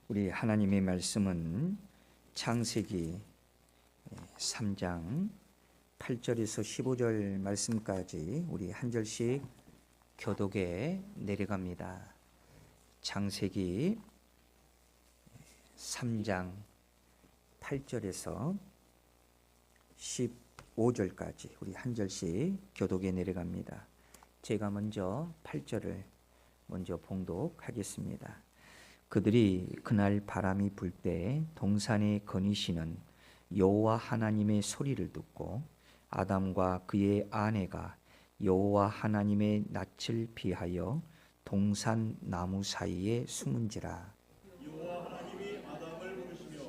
우리 하나님의 말씀은 창세기 3장 8절에서 15절 말씀까지 우리 한 절씩 교독에 내려갑니다. 창세기 3장 8절에서 15절까지 우리 한 절씩 교독에 내려갑니다. 제가 먼저 8절을 먼저 봉독하겠습니다. 그들이 그날 바람이 불 때 동산에 거니시는 여호와 하나님의 소리를 듣고 아담과 그의 아내가 여호와 하나님의 낯을 피하여 동산 나무 사이에 숨은지라. 여호와 하나님이 아담을 부르시며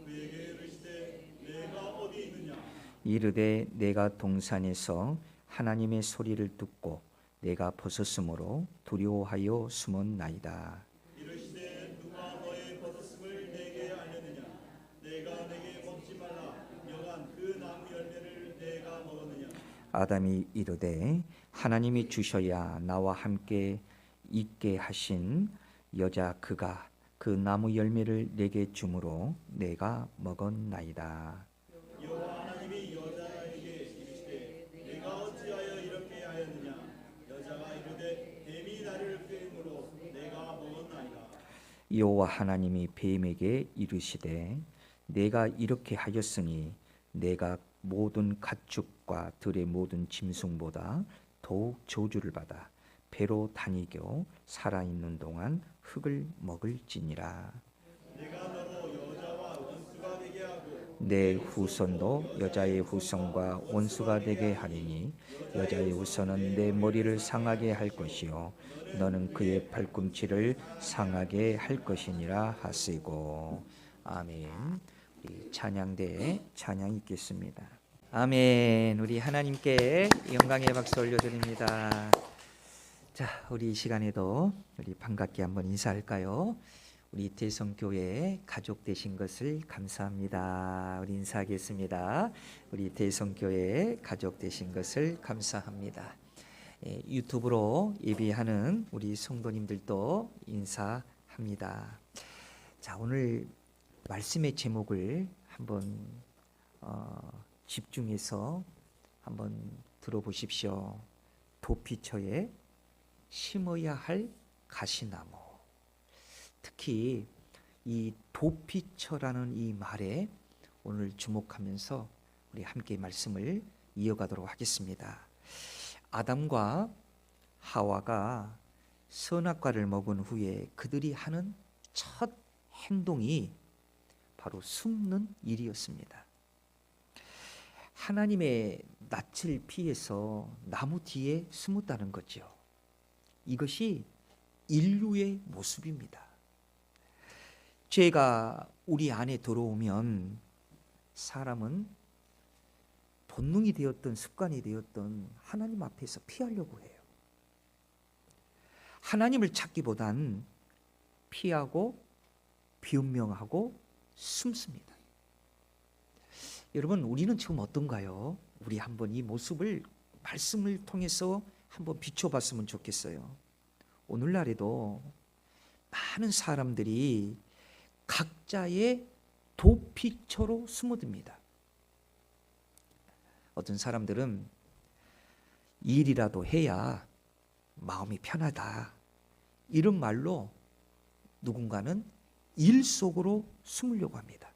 그에게 이르시되 내가 어디 있느냐. 이르되 내가 동산에서 하나님의 소리를 듣고 내가 벗었으므로 두려워하여 숨었나이다. 이르시되 누가 너의 벗었음을 내게 알렸느냐. 내가 내게 먹지 말라 명한 그 나무 열매를 내가 먹었느냐. 아담이 이르되 하나님이 주셔야 나와 함께 있게 하신 여자 그가 그 나무 열매를 내게 주므로 내가 먹었나이다. 여호와 하나님이 여자에게 이르시되 내가 어찌하여 이렇게 하였느냐. 여자가 이르되 뱀이 나를 꾀므로 내가 먹었나이다. 여호와 하나님이 뱀에게 이르시되 내가 이렇게 하였으니 내가 모든 가축과 들의 모든 짐승보다 더욱 저주를 받아 배로 다니겨 살아있는 동안 흙을 먹을지니라. 내가 너로 여자와 원수가 되게 하고 내 후손도 여자의 후손과 원수가 되게 하리니 여자의 후손은 내 머리를 상하게 할 것이요 너는 그의 발꿈치를 상하게 할 것이니라 하시고. 아멘. 우리 찬양대에 찬양 있겠습니다. 아멘. 우리 하나님께 영광의 박수 올려드립니다. 자, 우리 이 시간에도 우리 반갑게 한번 인사할까요? 우리 대성교회 가족 되신 것을 감사합니다. 우리 인사하겠습니다. 우리 대성교회 가족 되신 것을 감사합니다. 유튜브로 예배하는 우리 성도님들도 인사합니다. 자, 오늘 말씀의 제목을 한번 집중해서 한번 들어보십시오. 도피처에 심어야 할 가시나무. 특히 이 도피처라는 이 말에 오늘 주목하면서 우리 함께 말씀을 이어가도록 하겠습니다. 아담과 하와가 선악과를 먹은 후에 그들이 하는 첫 행동이 바로 숨는 일이었습니다. 하나님의 낯을 피해서 나무 뒤에 숨었다는 거죠. 이것이 인류의 모습입니다. 죄가 우리 안에 들어오면 사람은 본능이 되었던 습관이 되었던 하나님 앞에서 피하려고 해요. 하나님을 찾기보단 피하고 변명하고 숨습니다. 여러분, 우리는 지금 어떤가요? 우리 한번 이 모습을 말씀을 통해서 한번 비춰봤으면 좋겠어요. 오늘날에도 많은 사람들이 각자의 도피처로 숨어듭니다. 어떤 사람들은 일이라도 해야 마음이 편하다, 이런 말로 누군가는 일 속으로 숨으려고 합니다.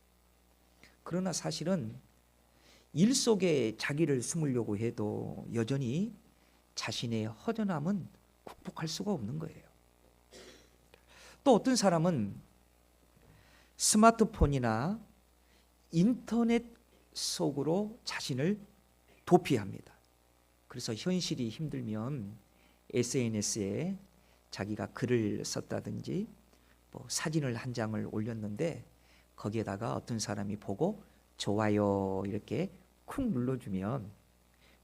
그러나 사실은 일 속에 자기를 숨으려고 해도 여전히 자신의 허전함은 극복할 수가 없는 거예요. 또 어떤 사람은 스마트폰이나 인터넷 속으로 자신을 도피합니다. 그래서 현실이 힘들면 SNS에 자기가 글을 썼다든지 사진을 한 장을 올렸는데 거기에다가 어떤 사람이 보고 좋아요 이렇게 쿵 눌러주면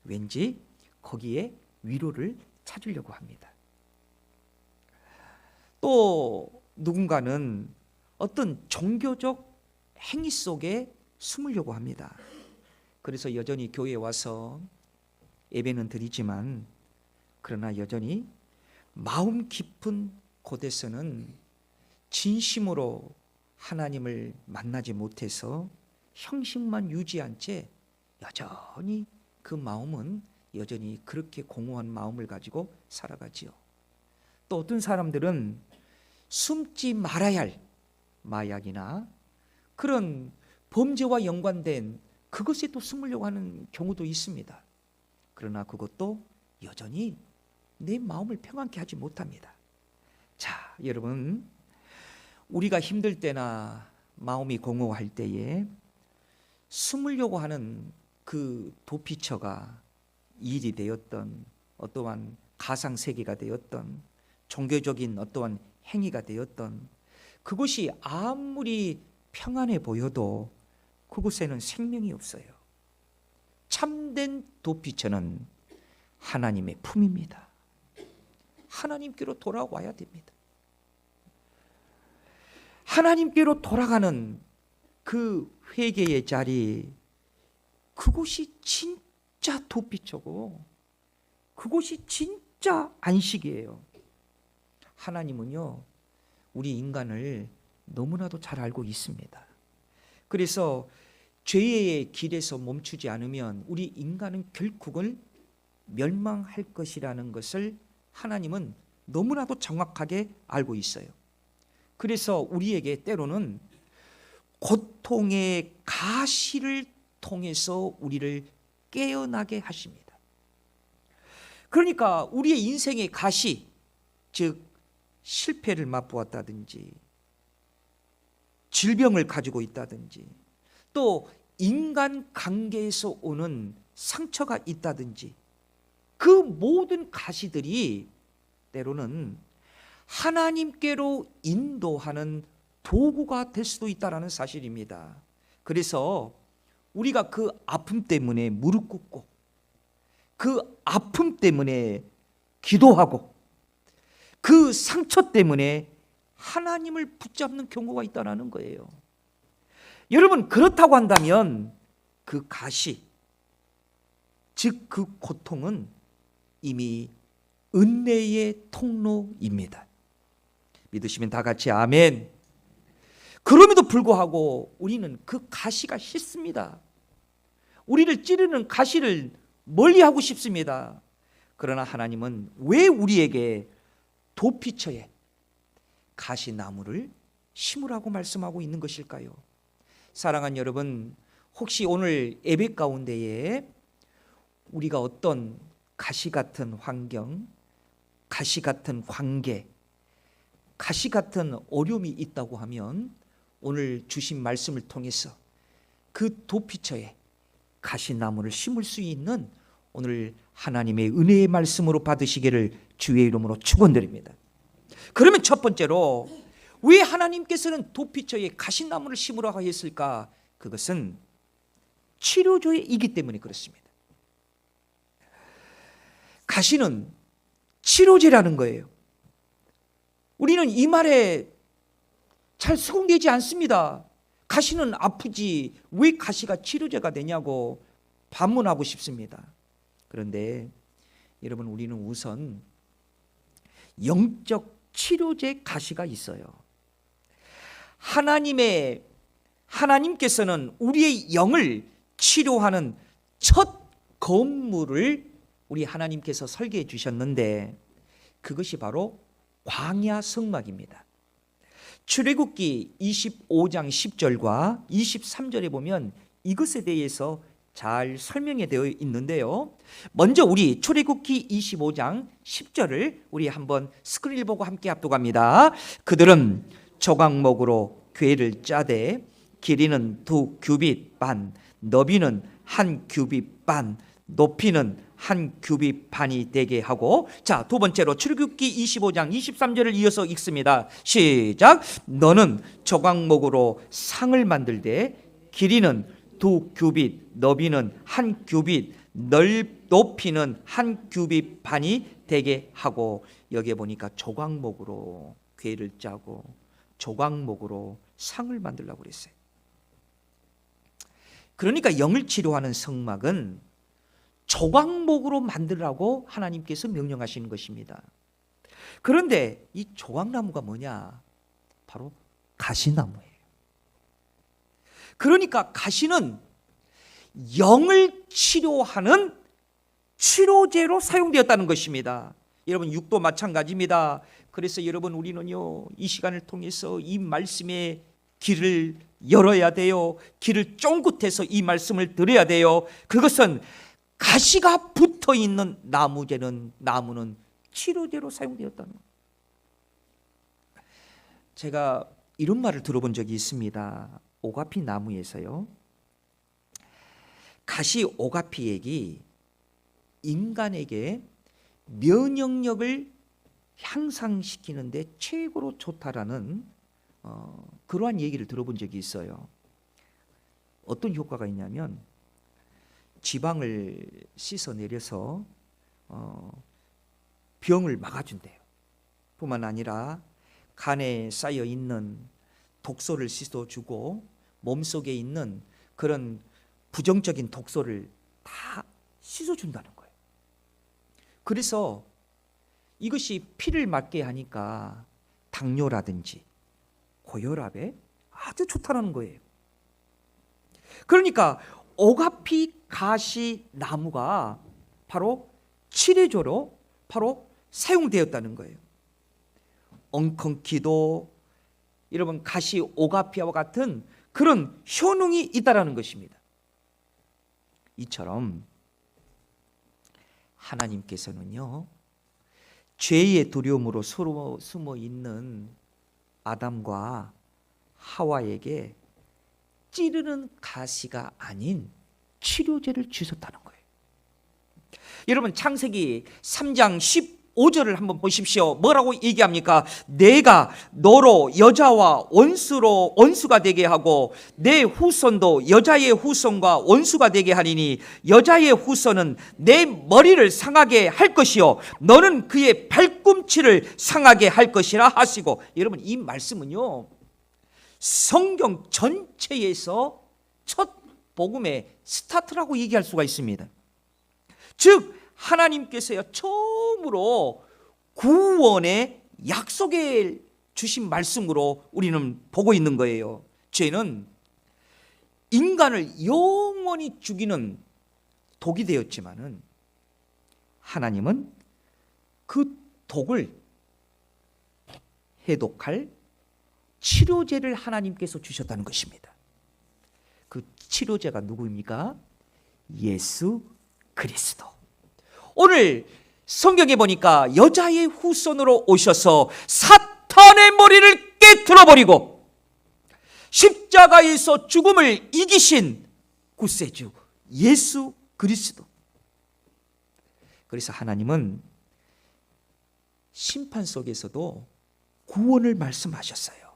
왠지 거기에 위로를 찾으려고 합니다. 또 누군가는 어떤 종교적 행위 속에 숨으려고 합니다. 그래서 여전히 교회에 와서 예배는 드리지만 그러나 여전히 마음 깊은 곳에서는 진심으로 하나님을 만나지 못해서 형식만 유지한 채 여전히 그 마음은 여전히 그렇게 공허한 마음을 가지고 살아가지요. 또 어떤 사람들은 숨지 말아야 할 마약이나 그런 범죄와 연관된 그것에 또 숨으려고 하는 경우도 있습니다. 그러나 그것도 여전히 내 마음을 평안케 하지 못합니다. 자, 여러분, 우리가 힘들 때나 마음이 공허할 때에 숨으려고 하는 그 도피처가 일이 되었던, 어떠한 가상세계가 되었던, 종교적인 어떠한 행위가 되었던, 그것이 아무리 평안해 보여도 그곳에는 생명이 없어요. 참된 도피처는 하나님의 품입니다. 하나님께로 돌아와야 됩니다. 하나님께로 돌아가는 그 회개의 자리, 그곳이 진짜 도피처고 그곳이 진짜 안식이에요. 하나님은요, 우리 인간을 너무나도 잘 알고 있습니다. 그래서 죄의 길에서 멈추지 않으면 우리 인간은 결국은 멸망할 것이라는 것을 하나님은 너무나도 정확하게 알고 있어요. 그래서 우리에게 때로는 고통의 가시를 통해서 우리를 깨어나게 하십니다. 그러니까 우리의 인생의 가시, 즉 실패를 맛보았다든지 질병을 가지고 있다든지 또 인간관계에서 오는 상처가 있다든지 그 모든 가시들이 때로는 하나님께로 인도하는 도구가 될 수도 있다는 사실입니다. 그래서 우리가 그 아픔 때문에 무릎 꿇고 그 아픔 때문에 기도하고 그 상처 때문에 하나님을 붙잡는 경우가 있다는 거예요. 여러분, 그렇다고 한다면 그 가시, 즉 그 고통은 이미 은혜의 통로입니다. 믿으시면 다 같이 아멘. 그럼에도 불구하고 우리는 그 가시가 싫습니다. 우리를 찌르는 가시를 멀리하고 싶습니다. 그러나 하나님은 왜 우리에게 도피처에 가시나무를 심으라고 말씀하고 있는 것일까요? 사랑하는 여러분, 혹시 오늘 예배 가운데에 우리가 어떤 가시 같은 환경, 가시 같은 관계, 가시 같은 어려움이 있다고 하면 오늘 주신 말씀을 통해서 그 도피처에 가시나무를 심을 수 있는 오늘 하나님의 은혜의 말씀으로 받으시기를 주의 이름으로 축원드립니다. 그러면 첫 번째로 왜 하나님께서는 도피처에 가시나무를 심으라고 했을까? 그것은 치료제이기 때문에 그렇습니다. 가시는 치료제라는 거예요. 우리는 이 말에 잘 수긍되지 않습니다. 가시는 아프지 왜 가시가 치료제가 되냐고 반문하고 싶습니다. 그런데 여러분, 우리는 우선 영적 치료제 가시가 있어요. 하나님께서는 우리의 영을 치료하는 첫 건물을 우리 하나님께서 설계해 주셨는데 그것이 바로 광야 성막입니다. 출애굽기 25장 10절과 23절에 보면 이것에 대해서 잘 설명이 되어 있는데요. 먼저 우리 출애굽기 25장 10절을 우리 한번 스크린을 보고 함께 합독합니다. 그들은 조각목으로 궤를 짜되 길이는 2규빗 반, 너비는 1규빗 반, 높이는 1규빗 반이 되게 하고, 자, 두 번째로 출애굽기 25장 23절을 이어서 읽습니다. 시작. 너는 조각목으로 상을 만들되 길이는 2규빗, 너비는 1규빗, 높이는 1규빗 반이 되게 하고, 여기에 보니까 조각목으로 궤를 짜고 조각목으로 상을 만들라고 그랬어요. 그러니까 영을 치료하는 성막은 조각목으로 만들라고 하나님께서 명령하시는 것입니다. 그런데 이 조각나무가 뭐냐? 바로 가시나무예요. 그러니까 가시는 영을 치료하는 치료제로 사용되었다는 것입니다. 여러분, 육도 마찬가지입니다. 그래서 여러분, 우리는요, 이 시간을 통해서 이 말씀의 길을 열어야 돼요. 길을 쫑긋해서 이 말씀을 들어야 돼요. 그것은 가시가 붙어 있는 나무는 치료제로 사용되었다는 거예요. 제가 이런 말을 들어본 적이 있습니다. 오가피 나무에서요, 가시 오가피액이 인간에게 면역력을 향상시키는데 최고로 좋다라는 그러한 얘기를 들어본 적이 있어요. 어떤 효과가 있냐면 지방을 씻어내려서 병을 막아준대요. 뿐만 아니라 간에 쌓여 있는 독소를 씻어주고 몸속에 있는 그런 부정적인 독소를 다 씻어준다는 거예요. 그래서 이것이 피를 맑게 하니까 당뇨라든지 고혈압에 아주 좋다는 거예요. 그러니까 오가피 가시 나무가 바로 치료제로 바로 사용되었다는 거예요. 엉겅퀴도 여러분 가시 오가피와 같은 그런 효능이 있다라는 것입니다. 이처럼 하나님께서는요, 죄의 두려움으로 서로 숨어 있는 아담과 하와에게 찌르는 가시가 아닌 치료제를 주셨다는 거예요. 여러분, 창세기 3장 15절을 한번 보십시오. 뭐라고 얘기합니까? 내가 너로 여자와 원수가 되게 하고 내 후손도 여자의 후손과 원수가 되게 하리니 여자의 후손은 내 머리를 상하게 할 것이요 너는 그의 발꿈치를 상하게 할 것이라 하시고, 여러분, 이 말씀은요, 성경 전체에서 첫 복음의 스타트라고 얘기할 수가 있습니다. 즉 하나님께서요, 처음으로 구원의 약속에 주신 말씀으로 우리는 보고 있는 거예요. 죄는 인간을 영원히 죽이는 독이 되었지만은 하나님은 그 독을 해독할 치료제를 하나님께서 주셨다는 것입니다. 그 치료제가 누구입니까? 예수 그리스도. 오늘 성경에 보니까 여자의 후손으로 오셔서 사탄의 머리를 깨트려버리고 십자가에서 죽음을 이기신 구세주 예수 그리스도. 그래서 하나님은 심판 속에서도 구원을 말씀하셨어요.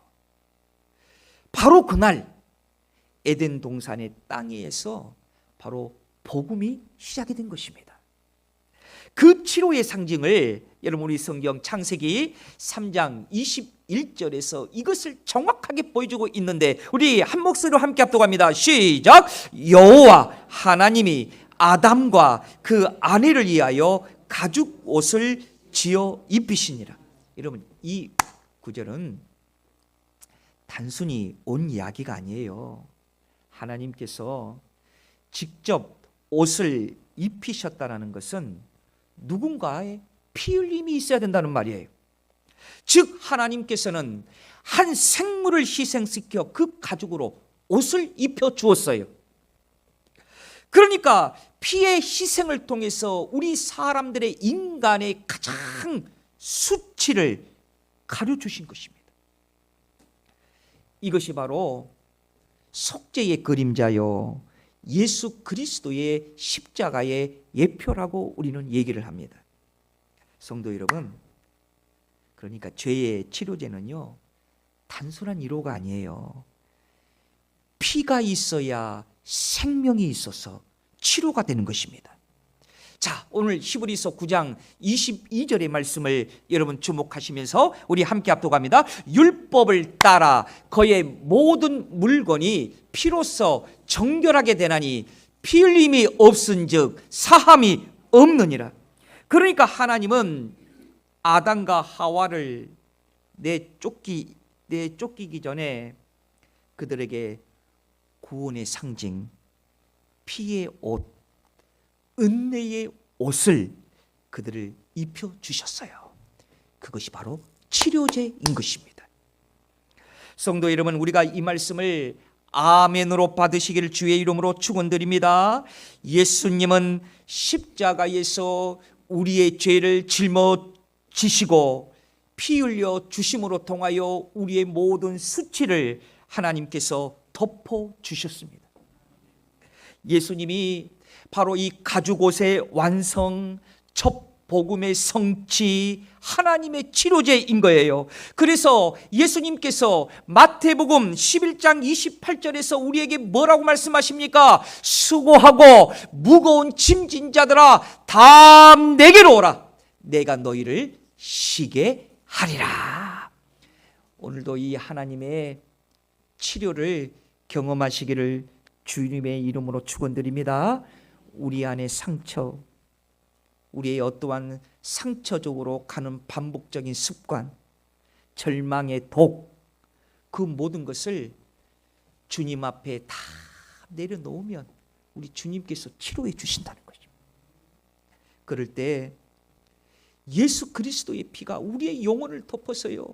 바로 그날 에덴 동산의 땅에서 바로 복음이 시작이 된 것입니다. 그 치료의 상징을 여러분, 우리 성경 창세기 3장 21절에서 이것을 정확하게 보여주고 있는데 우리 한 목소리로 함께 합독합니다. 시작. 여호와 하나님이 아담과 그 아내를 위하여 가죽 옷을 지어 입히시니라. 여러분, 이 구절은 단순히 온 이야기가 아니에요. 하나님께서 직접 옷을 입히셨다는 것은 누군가의 피 흘림이 있어야 된다는 말이에요. 즉 하나님께서는 한 생물을 희생시켜 그 가죽으로 옷을 입혀 주었어요. 그러니까 피의 희생을 통해서 우리 사람들의 인간의 가장 수치를 가려주신 것입니다. 이것이 바로 속죄의 그림자요 예수 그리스도의 십자가의 예표라고 우리는 얘기를 합니다. 성도 여러분, 그러니까 죄의 치료제는요 단순한 위로가 아니에요. 피가 있어야 생명이 있어서 치료가 되는 것입니다. 자, 오늘 히브리서 9장 22절의 말씀을 여러분 주목하시면서 우리 함께 합독합니다. 율법을 따라 그의 모든 물건이 피로써 정결하게 되나니 피 흘림이 없은즉 사함이 없느니라. 그러니까 하나님은 아담과 하와를 내쫓기기 전에 그들에게 구원의 상징 피의 옷, 은혜의 옷을 그들을 입혀 주셨어요. 그것이 바로 치료제인 것입니다. 성도 여러분, 우리가 이 말씀을 아멘으로 받으시기를 주의 이름으로 축원드립니다. 예수님은 십자가에서 우리의 죄를 짊어지시고 피 흘려 주심으로 통하여 우리의 모든 수치를 하나님께서 덮어 주셨습니다. 예수님이 바로 이 가죽옷의 완성, 첫 복음의 성취, 하나님의 치료제인 거예요. 그래서 예수님께서 마태복음 11장 28절에서 우리에게 뭐라고 말씀하십니까? 수고하고 무거운 짐진 자들아 다 내게로 오라. 내가 너희를 쉬게 하리라. 오늘도 이 하나님의 치료를 경험하시기를 주님의 이름으로 축원드립니다. 우리 안의 상처, 우리의 어떠한 상처적으로 가는 반복적인 습관, 절망의 독, 그 모든 것을 주님 앞에 다 내려놓으면 우리 주님께서 치료해 주신다는 거죠. 그럴 때 예수 그리스도의 피가 우리의 영혼을 덮어서요,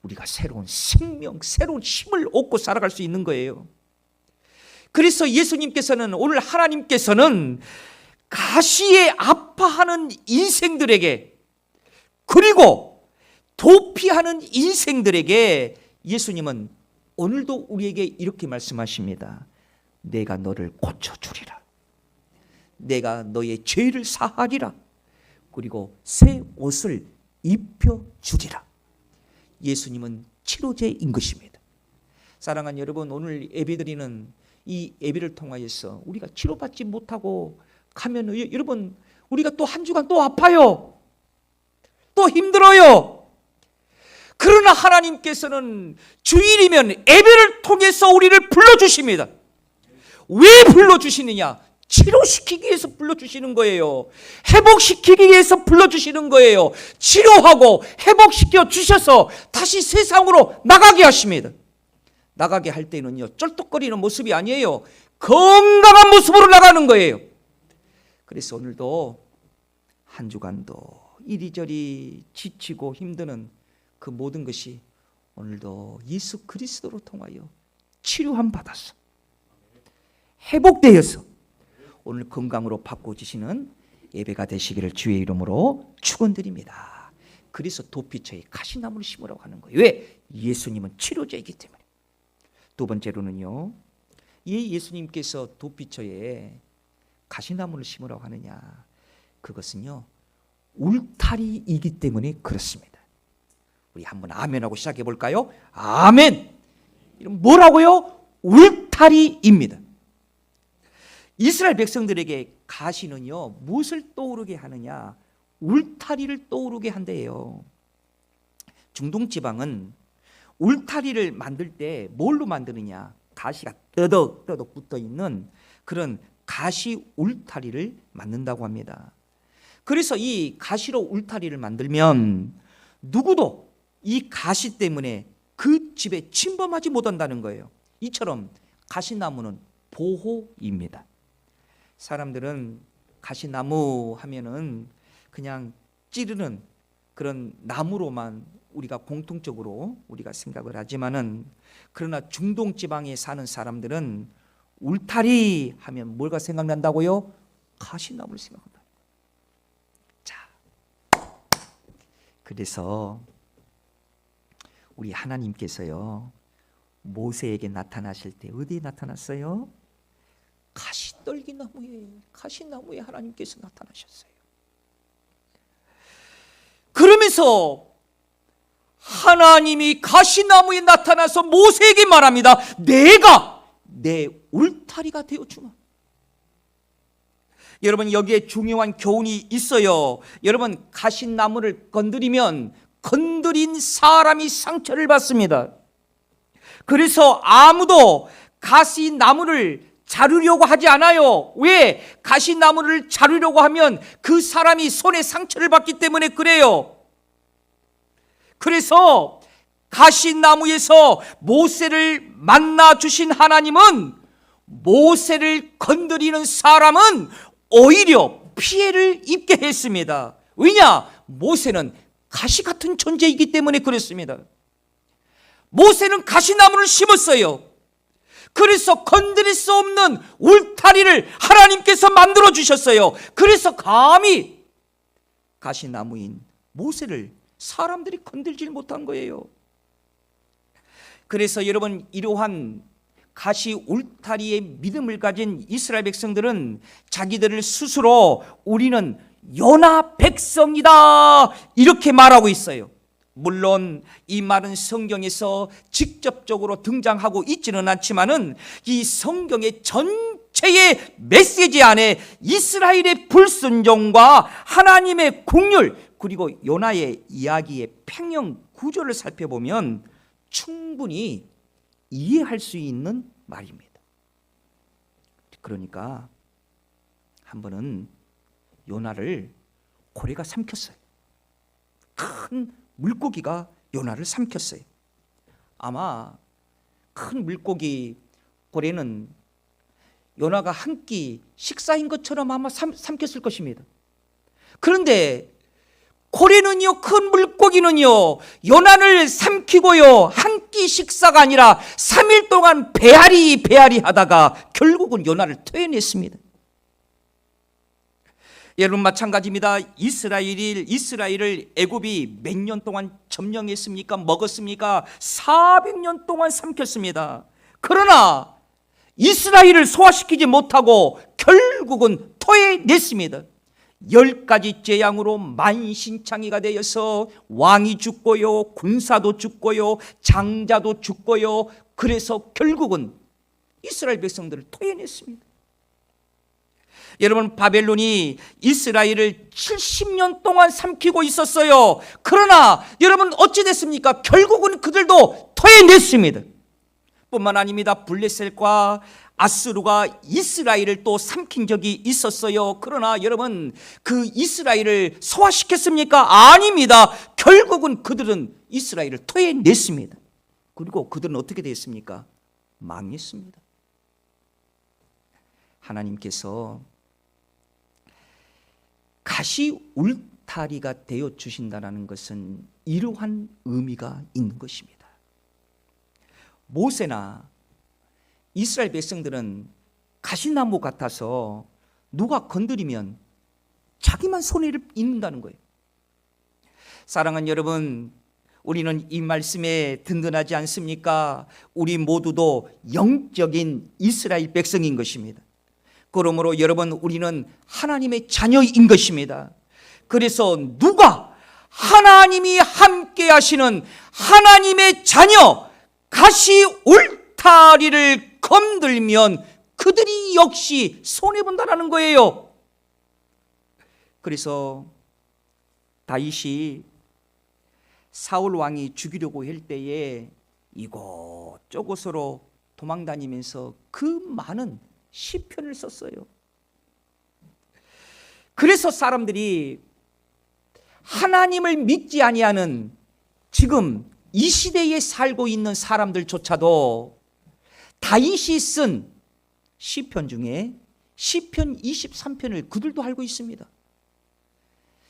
우리가 새로운 생명, 새로운 힘을 얻고 살아갈 수 있는 거예요. 그래서 예수님께서는, 오늘 하나님께서는 가시에 아파하는 인생들에게, 그리고 도피하는 인생들에게 예수님은 오늘도 우리에게 이렇게 말씀하십니다. 내가 너를 고쳐주리라. 내가 너의 죄를 사하리라. 그리고 새 옷을 입혀주리라. 예수님은 치료제인 것입니다. 사랑하는 여러분, 오늘 예배드리는 이 예배를 통하여서 우리가 치료받지 못하고 가면 여러분, 우리가 또 한 주간 또 아파요. 또 힘들어요. 그러나 하나님께서는 주일이면 예배를 통해서 우리를 불러주십니다. 왜 불러주시느냐? 치료시키기 위해서 불러주시는 거예요. 회복시키기 위해서 불러주시는 거예요. 치료하고 회복시켜 주셔서 다시 세상으로 나가게 하십니다. 나가게 할 때는요, 쩔뚝거리는 모습이 아니에요. 건강한 모습으로 나가는 거예요. 그래서 오늘도 한 주간도 이리저리 지치고 힘드는 그 모든 것이 오늘도 예수 그리스도로 통하여 치료함 받아서 회복되어서 오늘 건강으로 바꿔주시는 예배가 되시기를 주의 이름으로 축원드립니다. 그래서 도피처에 가시나무를 심으라고 하는 거예요. 왜? 예수님은 치료제이기 때문에. 두 번째로는요, 이 예수님께서 도피처에 가시나무를 심으라고 하느냐, 그것은요 울타리이기 때문에 그렇습니다. 우리 한번 아멘하고 시작해 볼까요? 아멘. 이런 뭐라고요? 울타리입니다. 이스라엘 백성들에게 가시는요 무엇을 떠오르게 하느냐? 울타리를 떠오르게 한대요. 중동 지방은 울타리를 만들 때 뭘로 만드느냐? 가시가 떠덕떠덕 붙어 있는 그런 가시 울타리를 만든다고 합니다. 그래서 이 가시로 울타리를 만들면 누구도 이 가시 때문에 그 집에 침범하지 못한다는 거예요. 이처럼 가시나무는 보호입니다. 사람들은 가시나무 하면은 그냥 찌르는 그런 나무로만 우리가 공통적으로 우리가 생각을 하지만은, 그러나 중동 지방에 사는 사람들은 울타리 하면 뭐가 생각난다고요? 가시나무를 생각한다. 자, 그래서 우리 하나님께서요 모세에게 나타나실 때 어디에 나타났어요? 가시떨기나무에, 가시나무에 하나님께서 나타나셨어요. 그러면서 하나님이 가시나무에 나타나서 모세에게 말합니다. 내가 내 울타리가 되어주마. 여러분, 여기에 중요한 교훈이 있어요. 여러분, 가시나무를 건드리면 건드린 사람이 상처를 받습니다. 그래서 아무도 가시나무를 자르려고 하지 않아요. 왜? 가시나무를 자르려고 하면 그 사람이 손에 상처를 받기 때문에 그래요. 그래서 가시나무에서 모세를 만나 주신 하나님은 모세를 건드리는 사람은 오히려 피해를 입게 했습니다. 왜냐? 모세는 가시 같은 존재이기 때문에 그랬습니다. 모세는 가시나무를 심었어요. 그래서 건드릴 수 없는 울타리를 하나님께서 만들어 주셨어요. 그래서 감히 가시나무인 모세를 사람들이 건들지 못한 거예요. 그래서 여러분, 이러한 가시 울타리의 믿음을 가진 이스라엘 백성들은 자기들을 스스로 우리는 요나 백성이다 이렇게 말하고 있어요. 물론 이 말은 성경에서 직접적으로 등장하고 있지는 않지만은 이 성경의 전체의 메시지 안에 이스라엘의 불순종과 하나님의 긍휼, 그리고 요나의 이야기의 평형 구조를 살펴보면 충분히 이해할 수 있는 말입니다. 그러니까 한 번은 요나를 고래가 삼켰어요. 큰 물고기가 요나를 삼켰어요. 아마 큰 물고기 고래는 요나가 한 끼 식사인 것처럼 아마 삼켰을 것입니다. 그런데 고래는요, 큰 물고기는요, 요나를 삼키고요, 한 끼 식사가 아니라 3일 동안 배앓이 하다가 결국은 요나를 토해냈습니다. 여러분, 마찬가지입니다. 이스라엘을 애굽이 몇 년 동안 점령했습니까? 먹었습니까? 400년 동안 삼켰습니다. 그러나 이스라엘을 소화시키지 못하고 결국은 토해냈습니다. 10가지 재앙으로 만신창이가 되어서 왕이 죽고요, 군사도 죽고요, 장자도 죽고요. 그래서 결국은 이스라엘 백성들을 토해냈습니다. 여러분, 바벨론이 이스라엘을 70년 동안 삼키고 있었어요. 그러나 여러분, 어찌 됐습니까? 결국은 그들도 토해냈습니다. 뿐만 아닙니다. 블레셋과 아스루가 이스라엘을 또 삼킨 적이 있었어요. 그러나 여러분, 그 이스라엘을 소화시켰습니까? 아닙니다. 결국은 그들은 이스라엘을 토해냈습니다. 그리고 그들은 어떻게 됐습니까? 망했습니다. 하나님께서 가시 울타리가 되어 주신다는 것은 이러한 의미가 있는 것입니다. 모세나 이스라엘 백성들은 가시나무 같아서 누가 건드리면 자기만 손해를 입는다는 거예요. 사랑하는 여러분, 우리는 이 말씀에 든든하지 않습니까? 우리 모두도 영적인 이스라엘 백성인 것입니다. 그러므로 여러분, 우리는 하나님의 자녀인 것입니다. 그래서 누가 하나님이 함께 하시는 하나님의 자녀 가시 울타리를 건들면 그들이 역시 손해본다는 거예요. 그래서 다윗이 사울 왕이 죽이려고 할 때에 이곳저곳으로 도망다니면서 그 많은 시편을 썼어요. 그래서 사람들이 하나님을 믿지 아니하는 지금 이 시대에 살고 있는 사람들조차도 다윗이 쓴 시편 중에 시편 23편을 그들도 알고 있습니다.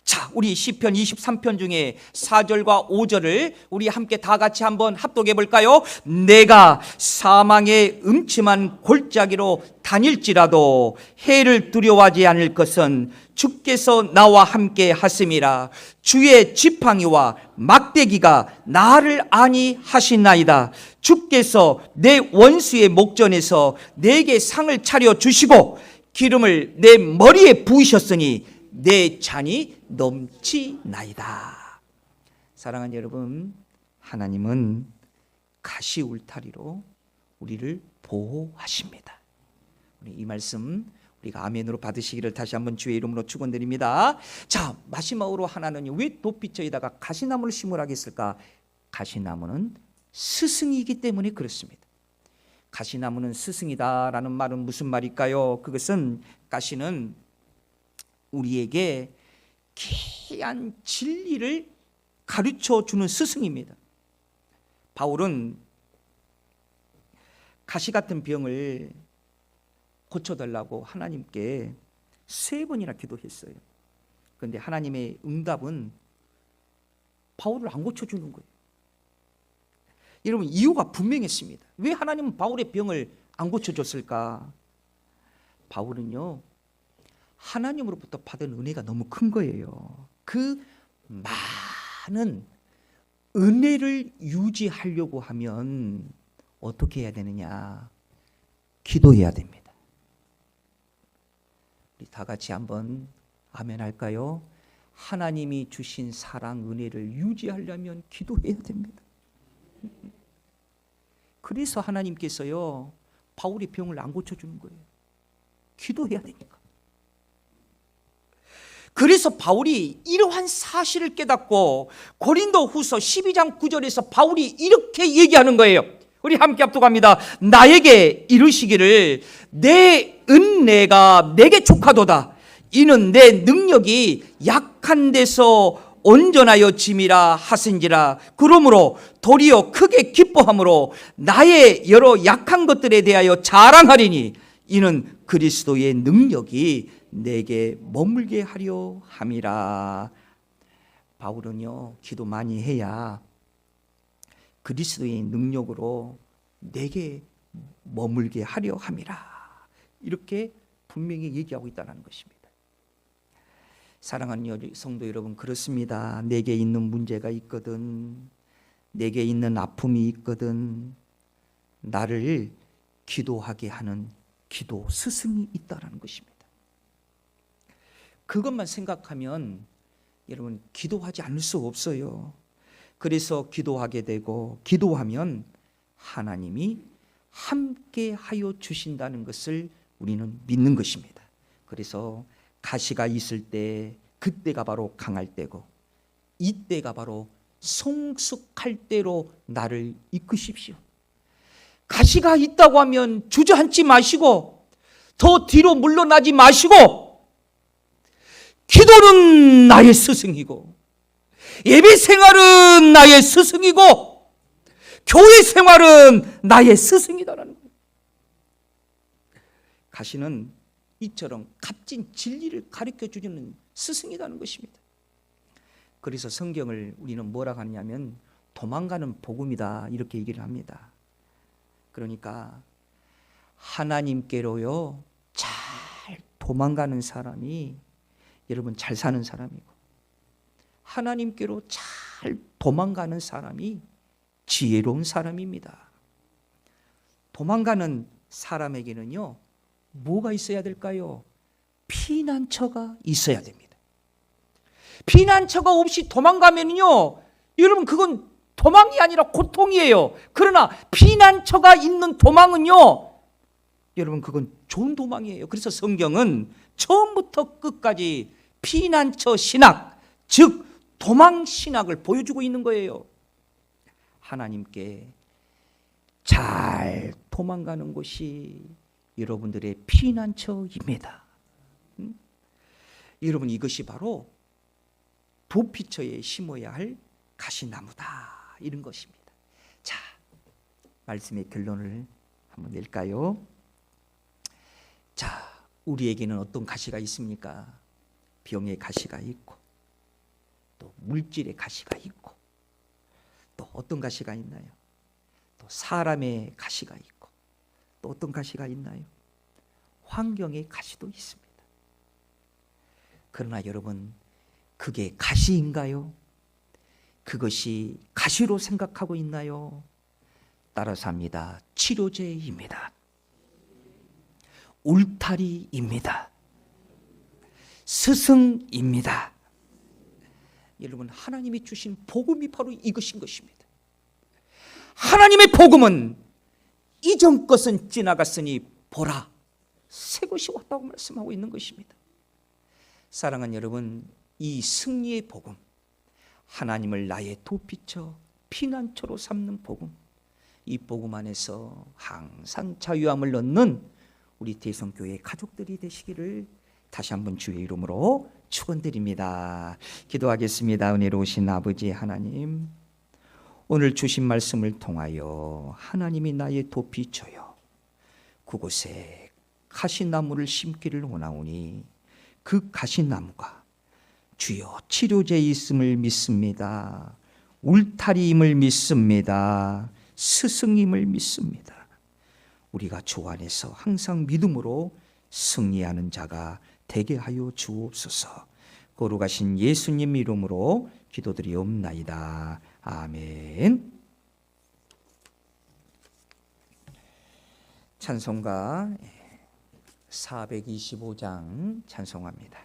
자, 우리 시편 23편 중에 4절과 5절을 우리 함께 다 같이 한번 합독해 볼까요? 내가 사망의 음침한 골짜기로 다닐지라도 해를 두려워하지 않을 것은 주께서 나와 함께 하심이라. 주의 지팡이와 막대기가 나를 안위하시나이다. 주께서 내 원수의 목전에서 내게 상을 차려 주시고 기름을 내 머리에 부으셨으니 내 잔이 넘치나이다. 사랑하는 여러분, 하나님은 가시 울타리로 우리를 보호하십니다. 우리 이 말씀 우리가 아멘으로 받으시기를 다시 한번 주의 이름으로 축원드립니다. 자, 마지막으로 하나는 왜 높이처에다가 가시나무를 심으라고 했을까? 가시나무는 스승이기 때문에 그렇습니다. 가시나무는 스승이다라는 말은 무슨 말일까요? 그것은 가시는 우리에게 귀한 진리를 가르쳐 주는 스승입니다. 바울은 가시 같은 병을 고쳐달라고 하나님께 3번이나 기도했어요. 그런데 하나님의 응답은 바울을 안 고쳐주는 거예요. 여러분, 이유가 분명했습니다. 왜 하나님은 바울의 병을 안 고쳐줬을까? 바울은요, 하나님으로부터 받은 은혜가 너무 큰 거예요. 그 많은 은혜를 유지하려고 하면 어떻게 해야 되느냐? 기도해야 됩니다. 우리 다 같이 한번 아멘 할까요? 하나님이 주신 사랑, 은혜를 유지하려면 기도해야 됩니다. 그래서 하나님께서요, 바울의 병을 안 고쳐주는 거예요. 기도해야 되니까. 그래서 바울이 이러한 사실을 깨닫고 고린도 후서 12장 9절에서 바울이 이렇게 얘기하는 거예요. 우리 함께 합독합니다. 나에게 이르시기를 내 은혜가 내게 족하도다. 이는 내 능력이 약한 데서 온전하여 짐이라 하신지라. 그러므로 도리어 크게 기뻐함으로 나의 여러 약한 것들에 대하여 자랑하리니 이는 그리스도의 능력이 내게 머물게 하려 함이라. 바울은요, 기도 많이 해야 그리스도의 능력으로 내게 머물게 하려 함이라. 이렇게 분명히 얘기하고 있다는 것입니다. 사랑하는 성도 여러분, 그렇습니다. 내게 있는 문제가 있거든, 내게 있는 아픔이 있거든, 나를 기도하게 하는 기도 스승이 있다는 것입니다. 그것만 생각하면 여러분, 기도하지 않을 수 없어요. 그래서 기도하게 되고, 기도하면 하나님이 함께 하여 주신다는 것을 우리는 믿는 것입니다. 그래서 가시가 있을 때 그때가 바로 강할 때고, 이때가 바로 성숙할 때로 나를 이끄십시오. 가시가 있다고 하면 주저앉지 마시고, 더 뒤로 물러나지 마시고, 기도는 나의 스승이고, 예배 생활은 나의 스승이고, 교회 생활은 나의 스승이다라는 거예요. 가시는 이처럼 값진 진리를 가르쳐 주는 스승이라는 것입니다. 그래서 성경을 우리는 뭐라고 하냐면 도망가는 복음이다, 이렇게 얘기를 합니다. 그러니까 하나님께로요 잘 도망가는 사람이 여러분 잘 사는 사람이고, 하나님께로 잘 도망가는 사람이 지혜로운 사람입니다. 도망가는 사람에게는요 뭐가 있어야 될까요? 피난처가 있어야 됩니다. 피난처가 없이 도망가면요, 여러분 그건 도망이 아니라 고통이에요. 그러나 피난처가 있는 도망은요, 여러분 그건 좋은 도망이에요. 그래서 성경은 처음부터 끝까지 피난처 신학, 즉 도망 신학을 보여주고 있는 거예요. 하나님께 잘 도망가는 곳이 여러분들의 피난처입니다. 여러분, 이것이 바로 도피처에 심어야 할 가시나무다, 이런 것입니다. 자, 말씀의 결론을 한번 낼까요? 자, 우리에게는 어떤 가시가 있습니까? 병의 가시가 있고, 또 물질의 가시가 있고, 또 어떤 가시가 있나요? 또 사람의 가시가 있고, 또 어떤 가시가 있나요? 환경의 가시도 있습니다. 그러나 여러분, 그게 가시인가요? 그것이 가시로 생각하고 있나요? 따라서 합니다. 치료제입니다. 울타리입니다. 스승입니다. 여러분, 하나님이 주신 복음이 바로 이것인 것입니다. 하나님의 복음은 이전 것은 지나갔으니 보라, 새 것이 왔다고 말씀하고 있는 것입니다. 사랑하는 여러분, 이 승리의 복음, 하나님을 나의 도피처, 피난처로 삼는 복음, 이 복음 안에서 항상 자유함을 얻는 우리 대성교회 가족들이 되시기를 다시 한번 주의 이름으로 축원드립니다. 기도하겠습니다. 은혜로우신 아버지 하나님, 오늘 주신 말씀을 통하여 하나님이 나의 도피처여 그곳에 가시나무를 심기를 원하오니 그 가시나무가 주여 치료제에 있음을 믿습니다. 울타리임을 믿습니다. 스승임을 믿습니다. 우리가 주 안에서 항상 믿음으로 승리하는 자가 되게 하여 주옵소서. 거룩하신 예수님 이름으로 기도드리옵나이다. 아멘. 찬송가 425장 찬송합니다.